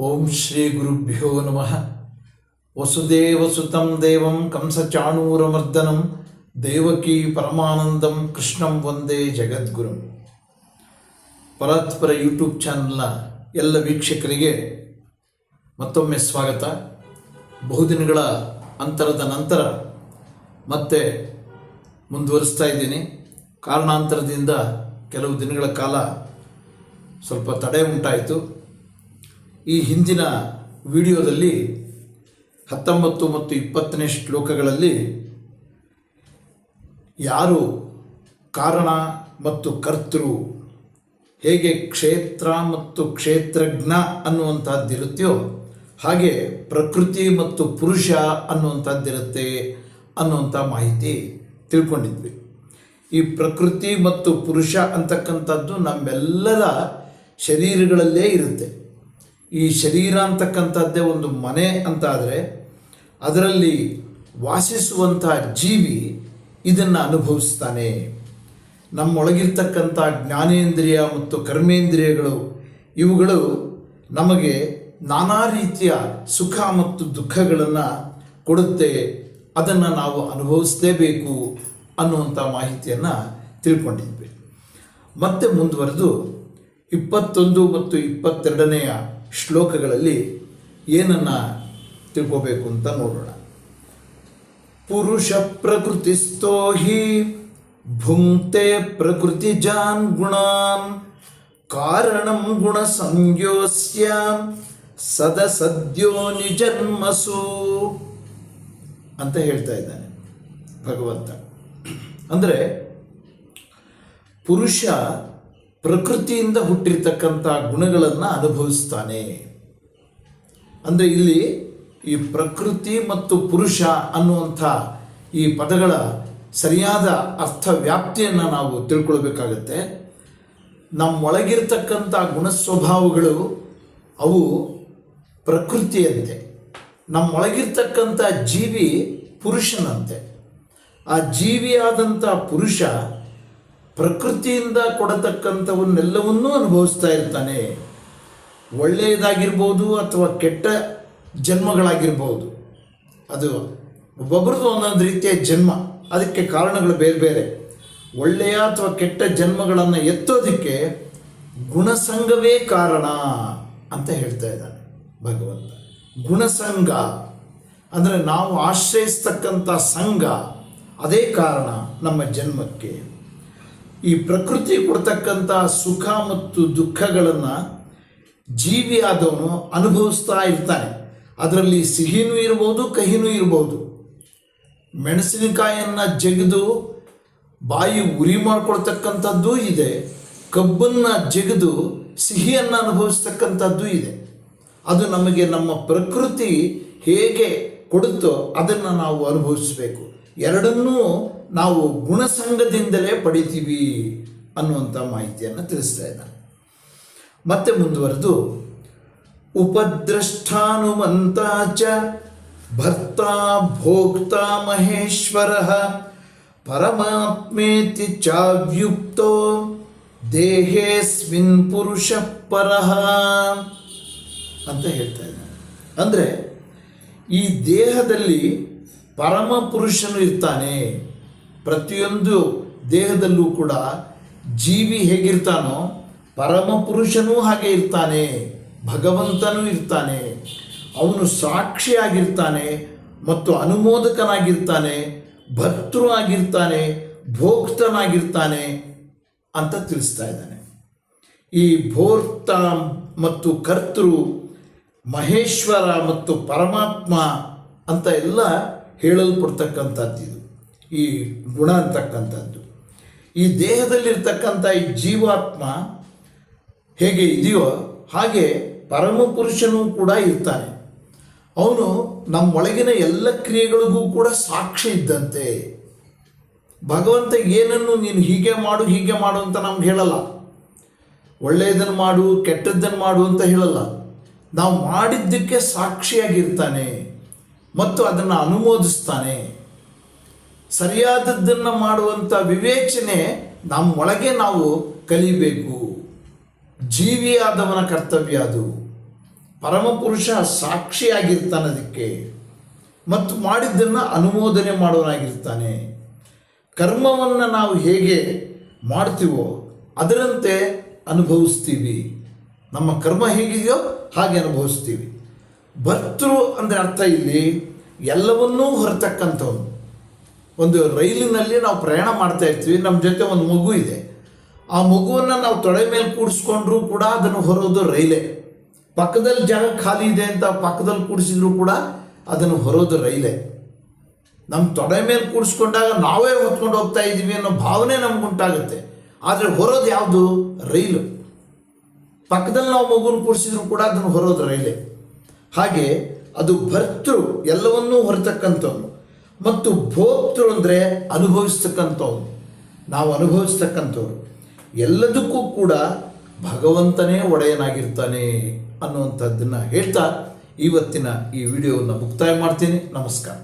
ಓಂ ಶ್ರೀ ಗುರುಭ್ಯೋ ನಮಃ. ವಸುದೇವಸುತಂ ದೇವಂ ಕಂಸಚಾಣೂರಮರ್ದನಂ ದೇವಕೀ ಪರಮಾನಂದಂ ಕೃಷ್ಣಂ ವಂದೇ ಜಗದ್ಗುರುಂ. ಪರಾತ್ಪರ ಯೂಟ್ಯೂಬ್ ಚಾನಲ್ನ ಎಲ್ಲ ವೀಕ್ಷಕರಿಗೆ ಮತ್ತೊಮ್ಮೆ ಸ್ವಾಗತ. ಬಹುದಿನಗಳ ಅಂತರದ ನಂತರ ಮತ್ತೆ ಮುಂದುವರಿಸ್ತಾ ಇದ್ದೀನಿ. ಕಾರಣಾಂತರದಿಂದ ಕೆಲವು ದಿನಗಳ ಕಾಲ ಸ್ವಲ್ಪ ತಡೆ ಉಂಟಾಯಿತು. ಈ ಹಿಂದಿನ ವಿಡಿಯೋದಲ್ಲಿ 19 ಮತ್ತು 20ನೇ ಶ್ಲೋಕಗಳಲ್ಲಿ ಯಾರು ಕಾರಣ ಮತ್ತು ಕರ್ತೃ, ಹೇಗೆ ಕ್ಷೇತ್ರ ಮತ್ತು ಕ್ಷೇತ್ರಜ್ಞ ಅನ್ನುವಂಥದ್ದಿರುತ್ತೆಯೋ ಹಾಗೆ ಪ್ರಕೃತಿ ಮತ್ತು ಪುರುಷ ಅನ್ನುವಂಥದ್ದಿರುತ್ತೆ ಅನ್ನುವಂಥ ಮಾಹಿತಿ ತಿಳ್ಕೊಂಡಿದ್ವಿ. ಈ ಪ್ರಕೃತಿ ಮತ್ತು ಪುರುಷ ಅಂತಕ್ಕಂಥದ್ದು ನಮ್ಮೆಲ್ಲರ ಶರೀರಗಳಲ್ಲೇ ಇರುತ್ತೆ. ಈ ಶರೀರ ಅಂತಕ್ಕಂಥದ್ದೇ ಒಂದು ಮನೆ ಅಂತಾದರೆ ಅದರಲ್ಲಿ ವಾಸಿಸುವಂಥ ಜೀವಿ ಇದನ್ನು ಅನುಭವಿಸ್ತಾನೆ. ನಮ್ಮೊಳಗಿರ್ತಕ್ಕಂಥ ಜ್ಞಾನೇಂದ್ರಿಯ ಮತ್ತು ಕರ್ಮೇಂದ್ರಿಯಗಳು ಇವುಗಳು ನಮಗೆ ನಾನಾ ರೀತಿಯ ಸುಖ ಮತ್ತು ದುಃಖಗಳನ್ನು ಕೊಡುತ್ತೆ. ಅದನ್ನು ನಾವು ಅನುಭವಿಸಲೇಬೇಕು ಅನ್ನುವಂಥ ಮಾಹಿತಿಯನ್ನು ತಿಳ್ಕೊಂಡಿದ್ವಿ. ಮತ್ತೆ ಮುಂದುವರೆದು 21 ಮತ್ತು 22ನೆಯ ಶ್ಲೋಕಗಳಲ್ಲಿ ಏನನ್ನು ತಿಳ್ಕೋಬೇಕು ಅಂತ ನೋಡೋಣ. ಪುರುಷ ಪ್ರಕೃತಿಸ್ಥೋ ಹಿ ಭುಂಕ್ತೆ ಪ್ರಕೃತಿಜಾನ್ ಗುಣಾನ್ ಕಾರಣಂ ಗುಣ ಸಂಯೋಸ್ಯ ಸದಸದ್ಯೋ ನಿಜನ್ಮಸು ಅಂತ ಹೇಳ್ತಾ ಇದ್ದಾನೆ ಭಗವಂತ. ಅಂದರೆ ಪುರುಷ ಪ್ರಕೃತಿಯಿಂದ ಹುಟ್ಟಿರ್ತಕ್ಕಂಥ ಗುಣಗಳನ್ನು ಅನುಭವಿಸ್ತಾನೆ. ಅಂದರೆ ಇಲ್ಲಿ ಈ ಪ್ರಕೃತಿ ಮತ್ತು ಪುರುಷ ಅನ್ನುವಂಥ ಈ ಪದಗಳ ಸರಿಯಾದ ಅರ್ಥ ವ್ಯಾಪ್ತಿಯನ್ನು ನಾವು ತಿಳ್ಕೊಳ್ಬೇಕಾಗತ್ತೆ. ನಮ್ಮೊಳಗಿರ್ತಕ್ಕಂಥ ಗುಣಸ್ವಭಾವಗಳು ಅವು ಪ್ರಕೃತಿಯಂತೆ, ನಮ್ಮೊಳಗಿರ್ತಕ್ಕಂಥ ಜೀವಿ ಪುರುಷನಂತೆ. ಆ ಜೀವಿಯಾದಂಥ ಪುರುಷ ಪ್ರಕೃತಿಯಿಂದ ಕೊಡತಕ್ಕಂಥವನ್ನೆಲ್ಲವನ್ನೂ ಅನುಭವಿಸ್ತಾ ಇರ್ತಾನೆ. ಒಳ್ಳೆಯದಾಗಿರ್ಬೋದು ಅಥವಾ ಕೆಟ್ಟ ಜನ್ಮಗಳಾಗಿರ್ಬೋದು. ಅದು ಒಬ್ಬೊಬ್ರದ್ದು ಒಂದೊಂದು ರೀತಿಯ ಜನ್ಮ, ಅದಕ್ಕೆ ಕಾರಣಗಳು ಬೇರೆ ಬೇರೆ. ಒಳ್ಳೆಯ ಅಥವಾ ಕೆಟ್ಟ ಜನ್ಮಗಳನ್ನು ಎತ್ತೋದಕ್ಕೆ ಗುಣಸಂಗವೇ ಕಾರಣ ಅಂತ ಹೇಳ್ತಾ ಇದ್ದಾನೆ ಭಗವಂತ. ಗುಣಸಂಗ ಅಂದರೆ ನಾವು ಆಶ್ರಯಿಸ್ತಕ್ಕಂಥ ಸಂಘ, ಅದೇ ಕಾರಣ ನಮ್ಮ ಜನ್ಮಕ್ಕೆ. ಈ ಪ್ರಕೃತಿ ಕೊಡ್ತಕ್ಕಂಥ ಸುಖ ಮತ್ತು ದುಃಖಗಳನ್ನು ಜೀವಿಯಾದವನು ಅನುಭವಿಸ್ತಾ ಇರ್ತಾನೆ. ಅದರಲ್ಲಿ ಸಿಹಿನೂ ಇರ್ಬೋದು, ಕಹಿನೂ ಇರ್ಬೋದು. ಮೆಣಸಿನಕಾಯಿಯನ್ನು ಜಗಿದು ಬಾಯಿ ಉರಿ ಮಾಡ್ಕೊಳ್ತಕ್ಕಂಥದ್ದು ಇದೆ, ಕಬ್ಬನ್ನು ಜಗಿದು ಸಿಹಿಯನ್ನು ಅನುಭವಿಸ್ತಕ್ಕಂಥದ್ದು ಇದೆ. ಅದು ನಮಗೆ ನಮ್ಮ ಪ್ರಕೃತಿ ಹೇಗೆ ಕೊಡುತ್ತೋ ಅದನ್ನು ನಾವು ಅನುಭವಿಸಬೇಕು. ಎರಡನ್ನೂ ನಾವು ಗುಣಸಂಗದಿಂದಲೇ ಪಡಿತೀವಿ ಅನ್ನುವಂಥ ಮಾಹಿತಿಯನ್ನು ತಿಳಿಸ್ತಾ ಇದ್ದಾನೆ. ಮತ್ತೆ ಮುಂದುವರೆದು ಉಪದ್ರಷ್ಟಾನುಮಂತ ಚ ಭರ್ತ ಭೋಕ್ತ ಮಹೇಶ್ವರ ಪರಮಾತ್ಮೇತಿ ಚಾವ್ಯುಕ್ತೋ ದೇಹೇಸ್ಮಿನ್ ಪುರುಷ ಪರಃ ಅಂತ ಹೇಳ್ತಾ ಇದ್ದಾನೆ. ಅಂದರೆ ಈ ದೇಹದಲ್ಲಿ ಪರಮ ಪುರುಷನು ಇರ್ತಾನೆ. ಪ್ರತಿಯೊಂದು ದೇಹದಲ್ಲೂ ಕೂಡ ಜೀವಿ ಹೇಗಿರ್ತಾನೋ ಪರಮ ಪುರುಷನೂ ಹಾಗೆ ಇರ್ತಾನೆ, ಭಗವಂತನೂ ಇರ್ತಾನೆ. ಅವನು ಸಾಕ್ಷಿಯಾಗಿರ್ತಾನೆ ಮತ್ತು ಅನುಮೋದಕನಾಗಿರ್ತಾನೆ, ಭರ್ತೃ ಆಗಿರ್ತಾನೆ, ಭೋಕ್ತನಾಗಿರ್ತಾನೆ ಅಂತ ತಿಳಿಸ್ತಾ ಇದ್ದಾನೆ. ಈ ಭೋಕ್ತ ಮತ್ತು ಕರ್ತೃ, ಮಹೇಶ್ವರ ಮತ್ತು ಪರಮಾತ್ಮ ಅಂತ ಎಲ್ಲ ಹೇಳಲ್ಪಡ್ತಕ್ಕಂಥದ್ದು ಇದು, ಈ ಗುಣ ಅಂತಕ್ಕಂಥದ್ದು. ಈ ದೇಹದಲ್ಲಿರ್ತಕ್ಕಂಥ ಈ ಜೀವಾತ್ಮ ಹೇಗೆ ಇದೆಯೋ ಹಾಗೆ ಪರಮಪುರುಷನೂ ಕೂಡ ಇರ್ತಾನೆ. ಅವನು ನಮ್ಮೊಳಗಿನ ಎಲ್ಲ ಕ್ರಿಯೆಗಳಿಗೂ ಕೂಡ ಸಾಕ್ಷಿ ಇದ್ದಂತೆ. ಭಗವಂತ ಏನನ್ನು ನೀನು ಹೀಗೆ ಮಾಡು ಹೀಗೆ ಮಾಡು ಅಂತ ನಮ್ಗೆ ಹೇಳಲ್ಲ, ಒಳ್ಳೆಯದನ್ನು ಮಾಡು ಕೆಟ್ಟದ್ದನ್ನು ಮಾಡು ಅಂತ ಹೇಳಲ್ಲ. ನಾವು ಮಾಡಿದ್ದಕ್ಕೆ ಸಾಕ್ಷಿಯಾಗಿರ್ತಾನೆ ಮತ್ತು ಅದನ್ನು ಅನುಮೋದಿಸ್ತಾನೆ. ಸರಿಯಾದದ್ದನ್ನು ಮಾಡುವಂಥ ವಿವೇಚನೆ ನಮ್ಮೊಳಗೆ ನಾವು ಕಲಿಬೇಕು. ಜೀವಿಯಾದವನ ಕರ್ತವ್ಯ ಅದು. ಪರಮಪುರುಷ ಸಾಕ್ಷಿಯಾಗಿರ್ತಾನೆ ಅದಕ್ಕೆ, ಮತ್ತು ಮಾಡಿದ್ದನ್ನು ಅನುಮೋದನೆ ಮಾಡೋನಾಗಿರ್ತಾನೆ. ಕರ್ಮವನ್ನು ನಾವು ಹೇಗೆ ಮಾಡ್ತೀವೋ ಅದರಂತೆ ಅನುಭವಿಸ್ತೀವಿ. ನಮ್ಮ ಕರ್ಮ ಹೇಗಿದೆಯೋ ಹಾಗೆ ಅನುಭವಿಸ್ತೀವಿ. ಭರ್ತೃ ಅಂದರೆ ಅರ್ಥ ಇಲ್ಲಿ ಎಲ್ಲವನ್ನೂ ಹೊರತಕ್ಕಂಥವ್ನು. ಒಂದು ರೈಲಿನಲ್ಲಿ ನಾವು ಪ್ರಯಾಣ ಮಾಡ್ತಾ ಇರ್ತೀವಿ, ನಮ್ಮ ಜೊತೆ ಒಂದು ಮಗು ಇದೆ. ಆ ಮಗುವನ್ನು ನಾವು ತೊಡೆ ಮೇಲೆ ಕೂಡಿಸ್ಕೊಂಡ್ರೂ ಕೂಡ ಅದನ್ನು ಹೊರೋದು ರೈಲೇ. ಪಕ್ಕದಲ್ಲಿ ಜಾಗ ಖಾಲಿ ಇದೆ ಅಂತ ಪಕ್ಕದಲ್ಲಿ ಕೂಡಿಸಿದ್ರು ಕೂಡ ಅದನ್ನು ಹೊರೋದು ರೈಲೇ. ನಮ್ಮ ತೊಡೆ ಮೇಲೆ ಕೂಡಿಸ್ಕೊಂಡಾಗ ನಾವೇ ಹೊತ್ಕೊಂಡು ಹೋಗ್ತಾ ಇದ್ದೀವಿ ಅನ್ನೋ ಭಾವನೆ ನಮಗುಂಟಾಗುತ್ತೆ. ಆದರೆ ಹೊರೋದು ಯಾವುದು? ರೈಲು. ಪಕ್ಕದಲ್ಲಿ ನಾವು ಮಗುನ ಕೂಡಿಸಿದ್ರು ಕೂಡ ಅದನ್ನು ಹೊರೋದು ರೈಲೇ. ಹಾಗೆ ಅದು ಭರ್ತೃ ಎಲ್ಲವನ್ನೂ ಹೊರತಕ್ಕಂಥವ್ನು, ಮತ್ತು ಭೋಕ್ತೃ ಅಂದರೆ ಅನುಭವಿಸ್ತಕ್ಕಂಥವ್ನು. ನಾವು ಅನುಭವಿಸ್ತಕ್ಕಂಥವ್ರು ಎಲ್ಲದಕ್ಕೂ ಕೂಡ ಭಗವಂತನೇ ಒಡೆಯನಾಗಿರ್ತಾನೆ ಅನ್ನುವಂಥದ್ದನ್ನು ಹೇಳ್ತಾ ಇವತ್ತಿನ ಈ ವಿಡಿಯೋವನ್ನು ಮುಕ್ತಾಯ ಮಾಡ್ತೀನಿ. ನಮಸ್ಕಾರ.